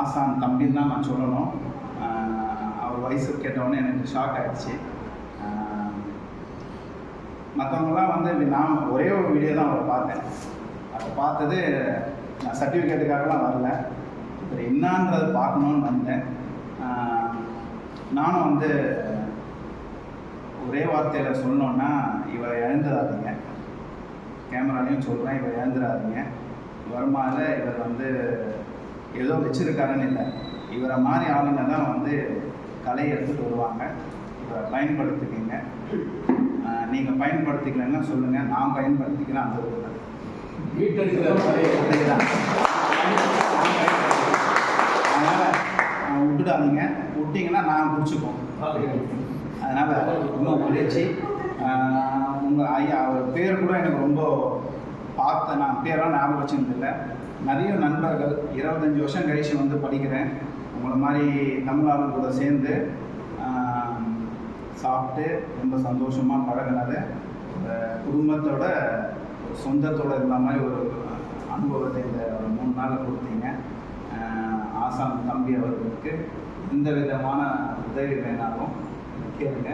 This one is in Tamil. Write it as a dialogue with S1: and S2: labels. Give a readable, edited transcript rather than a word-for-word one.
S1: ஆசான் தம்பின்னு தான் நான் சொல்லணும். அவர் வயசு கேட்டவுடனே எனக்கு ஷாக் ஆகிடுச்சு. மற்றவங்களாம் வந்து நான் ஒரே ஒரு வீடியோ தான் அவரை பார்த்தேன். அதை பார்த்தது நான் சர்டிஃபிகேட்டுக்காகலாம் வரல, இவர் என்னான்றது பார்க்கணுன்னு வந்தேன். நானும் வந்து ஒரே வார்த்தையில் சொல்லணுன்னா, இவரை இழந்துடாதீங்க. கேமராலையும் சொல்கிறேன், இவரை இழந்துடாதீங்க. வருமாதில் இவர் வந்து ஏதோ வச்சுருக்காருன்னு இல்லை, இவரை மாதிரி ஆளுங்க தான் வந்து கலையை எடுத்துகிட்டு வருவாங்க. இவரை பயன்படுத்திக்கிங்க. நீங்கள் பயன்படுத்திக்கலன்னா சொல்லுங்கள், நான் பயன்படுத்திக்கிறேன். அந்த ஒரு வீட்டுக்கு தான். அதனால் விட்டுடாதீங்க, விட்டிங்கன்னா நான் பிடிச்சிப்போம். அதனால் ரொம்ப மகிழ்ச்சி. உங்கள் ஐயா அவர் பேர் கூட எனக்கு ரொம்ப பார்த்தேன், நான் பேரெல்லாம் ஞாபகம் வச்சுருந்தில்லை. நிறைய நண்பர்கள் 25 வருஷம் கழிச்சு வந்து படிக்கிறேன். உங்களை மாதிரி தமிழாளர் கூட சேர்ந்து சாப்பிட்டு ரொம்ப சந்தோஷமாக பழகினது, குடும்பத்தோட சொந்தத்தோடு இருந்த மாதிரி ஒரு அனுபவத்தை இந்த 3 நாளில் கொடுத்தீங்க. ஆசான் தம்பி அவர்களுக்கு எந்த விதமான உதவி வேணாலும் கேளுங்க.